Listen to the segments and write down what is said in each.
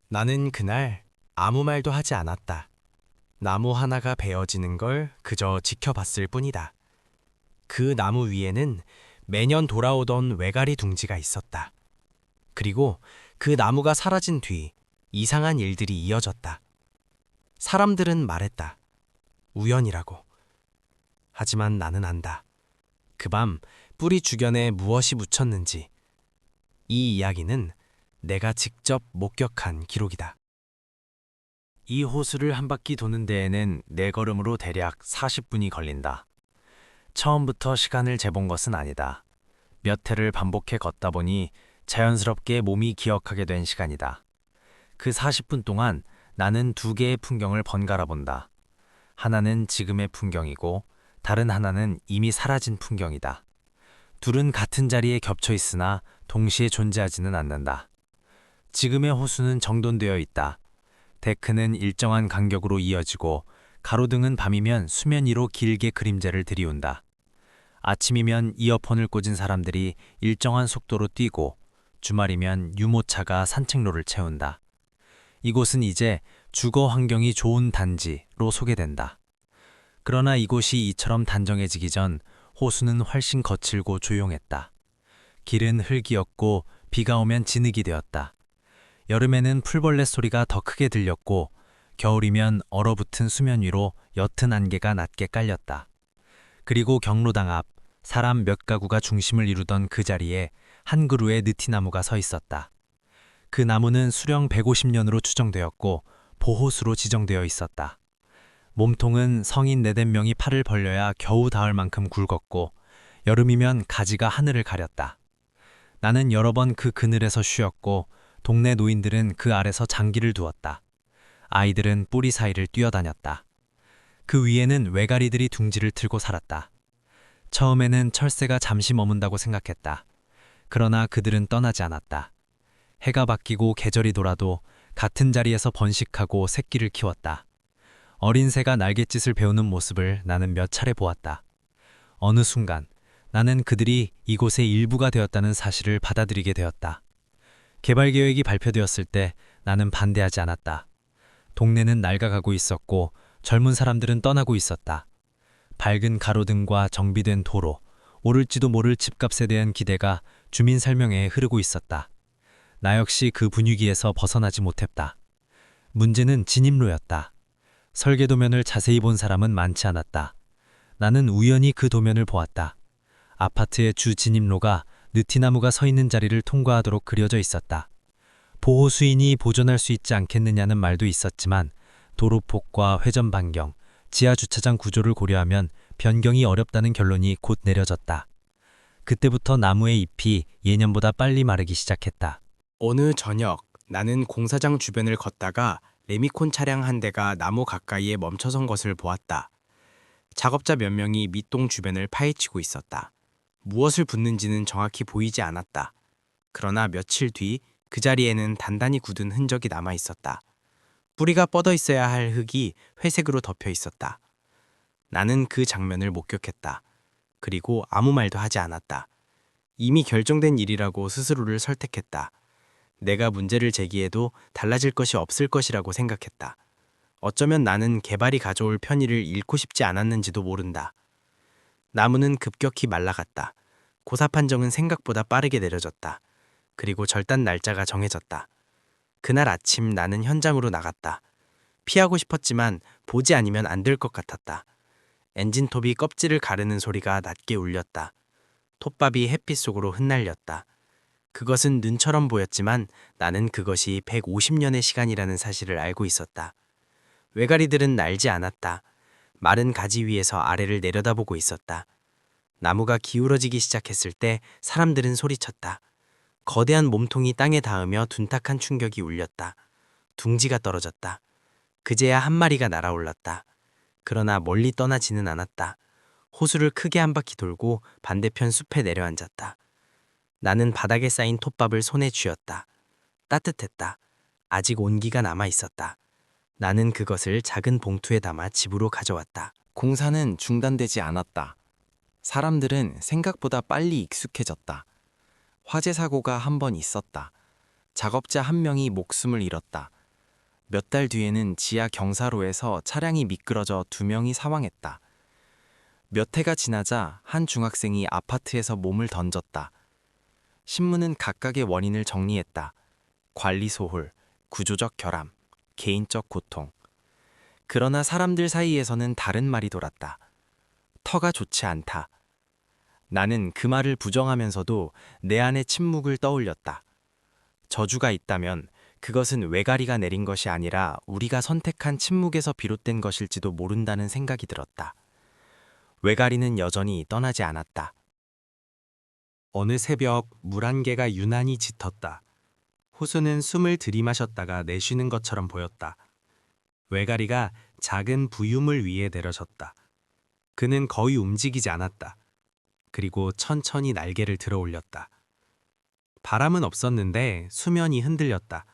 나는 그날 아무 말도 하지 않았다. 나무 하나가 베어지는 걸 그저 지켜봤을 뿐이다. 그 나무 위에는 매년 돌아오던 외가리 둥지가 있었다. 그리고 그 나무가 사라진 뒤 이상한 일들이 이어졌다. 사람들은 말했다. 우연이라고. 하지만 나는 안다. 그 밤 뿌리 주변에 무엇이 묻혔는지. 이 이야기는 내가 직접 목격한 기록이다. 이 호수를 한 바퀴 도는 데에는 내 걸음으로 대략 40분이 걸린다. 처음부터 시간을 재본 것은 아니다. 몇 해를 반복해 걷다 보니 자연스럽게 몸이 기억하게 된 시간이다. 그 40분 동안 나는 두 개의 풍경을 번갈아 본다. 하나는 지금의 풍경이고 다른 하나는 이미 사라진 풍경이다. 둘은 같은 자리에 겹쳐 있으나 동시에 존재하지는 않는다. 지금의 호수는 정돈되어 있다. 데크는 일정한 간격으로 이어지고 가로등은 밤이면 수면 위로 길게 그림자를 들이운다. 아침이면 이어폰을 꽂은 사람들이 일정한 속도로 뛰고 주말이면 유모차가 산책로를 채운다. 이곳은 이제 주거 환경이 좋은 단지로 소개된다. 그러나 이곳이 이처럼 단정해지기 전 호수는 훨씬 거칠고 조용했다. 길은 흙이었고 비가 오면 진흙이 되었다. 여름에는 풀벌레 소리가 더 크게 들렸고 겨울이면 얼어붙은 수면 위로 옅은 안개가 낮게 깔렸다. 그리고 경로당 앞 사람 몇 가구가 중심을 이루던 그 자리에 한 그루의 느티나무가 서 있었다. 그 나무는 수령 150년으로 추정되었고 보호수로 지정되어 있었다. 몸통은 성인 4~5명이 팔을 벌려야 겨우 닿을 만큼 굵었고 여름이면 가지가 하늘을 가렸다. 나는 여러 번 그 그늘에서 쉬었고 동네 노인들은 그 아래서 장기를 두었다. 아이들은 뿌리 사이를 뛰어다녔다. 그 위에는 외가리들이 둥지를 틀고 살았다. 처음에는 철새가 잠시 머문다고 생각했다. 그러나 그들은 떠나지 않았다. 해가 바뀌고 계절이 돌아도 같은 자리에서 번식하고 새끼를 키웠다. 어린 새가 날갯짓을 배우는 모습을 나는 몇 차례 보았다. 어느 순간 나는 그들이 이곳의 일부가 되었다는 사실을 받아들이게 되었다. 개발 계획이 발표되었을 때 나는 반대하지 않았다. 동네는 낡아가고 있었고 젊은 사람들은 떠나고 있었다. 밝은 가로등과 정비된 도로, 오를지도 모를 집값에 대한 기대가 주민 설명회에 흐르고 있었다. 나 역시 그 분위기에서 벗어나지 못했다. 문제는 진입로였다. 설계 도면을 자세히 본 사람은 많지 않았다. 나는 우연히 그 도면을 보았다. 아파트의 주 진입로가 느티나무가 서 있는 자리를 통과하도록 그려져 있었다. 보호 수인이 보존할 수 있지 않겠느냐는 말도 있었지만 도로폭과 회전 반경, 지하 주차장 구조를 고려하면 변경이 어렵다는 결론이 곧 내려졌다. 그때부터 나무의 잎이 예년보다 빨리 마르기 시작했다. 어느 저녁 나는 공사장 주변을 걷다가 레미콘 차량 한 대가 나무 가까이에 멈춰선 것을 보았다. 작업자 몇 명이 밑동 주변을 파헤치고 있었다. 무엇을 붓는지는 정확히 보이지 않았다. 그러나 며칠 뒤 그 자리에는 단단히 굳은 흔적이 남아 있었다. 뿌리가 뻗어 있어야 할 흙이 회색으로 덮여 있었다. 나는 그 장면을 목격했다. 그리고 아무 말도 하지 않았다. 이미 결정된 일이라고 스스로를 설득했다. 내가 문제를 제기해도 달라질 것이 없을 것이라고 생각했다. 어쩌면 나는 개발이 가져올 편의를 잃고 싶지 않았는지도 모른다. 나무는 급격히 말라갔다. 고사 판정은 생각보다 빠르게 내려졌다. 그리고 절단 날짜가 정해졌다. 그날 아침 나는 현장으로 나갔다. 피하고 싶었지만 보지 않으면 안 될 것 같았다. 엔진톱이 껍질을 가르는 소리가 낮게 울렸다. 톱밥이 햇빛 속으로 흩날렸다. 그것은 눈처럼 보였지만 나는 그것이 150년의 시간이라는 사실을 알고 있었다. 외가리들은 날지 않았다. 마른 가지 위에서 아래를 내려다보고 있었다. 나무가 기울어지기 시작했을 때 사람들은 소리쳤다. 거대한 몸통이 땅에 닿으며 둔탁한 충격이 울렸다. 둥지가 떨어졌다. 그제야 한 마리가 날아올랐다. 그러나 멀리 떠나지는 않았다. 호수를 크게 한 바퀴 돌고 반대편 숲에 내려앉았다. 나는 바닥에 쌓인 톱밥을 손에 쥐었다. 따뜻했다. 아직 온기가 남아 있었다. 나는 그것을 작은 봉투에 담아 집으로 가져왔다. 공사는 중단되지 않았다. 사람들은 생각보다 빨리 익숙해졌다. 화재 사고가 한 번 있었다. 작업자 한 명이 목숨을 잃었다. 몇 달 뒤에는 지하 경사로에서 차량이 미끄러져 2명이 사망했다. 몇 해가 지나자 한 중학생이 아파트에서 몸을 던졌다. 신문은 각각의 원인을 정리했다. 관리 소홀, 구조적 결함, 개인적 고통. 그러나 사람들 사이에서는 다른 말이 돌았다. 터가 좋지 않다. 나는 그 말을 부정하면서도 내 안의 침묵을 떠올렸다. 저주가 있다면 그것은 외가리가 내린 것이 아니라 우리가 선택한 침묵에서 비롯된 것일지도 모른다는 생각이 들었다. 외가리는 여전히 떠나지 않았다. 어느 새벽 물 한 개가 유난히 짙었다. 호수는 숨을 들이마셨다가 내쉬는 것처럼 보였다. 외가리가 작은 부유물 위에 내려졌다. 그는 거의 움직이지 않았다. 그리고 천천히 날개를 들어 올렸다. 바람은 없었는데 수면이 흔들렸다.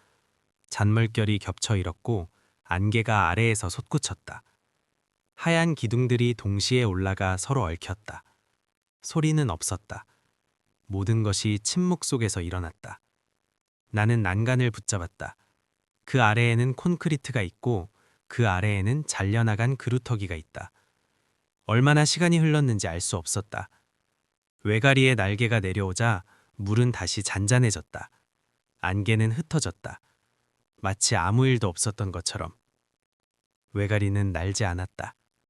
잔물결이 겹쳐 일었고 안개가 아래에서 솟구쳤다. 하얀 기둥들이 동시에 올라가 서로 얽혔다. 소리는 없었다. 모든 것이 침묵 속에서 일어났다. 나는 난간을 붙잡았다. 그 아래에는 콘크리트가 있고 그 아래에는 잘려나간 그루터기가 있다. 얼마나 시간이 흘렀는지 알 수 없었다. 외가리의 날개가 내려오자 물은 다시 잔잔해졌다. 안개는 흩어졌다. 마치 아무 일도 없었던 것처럼. 외가리는 날지 않았다.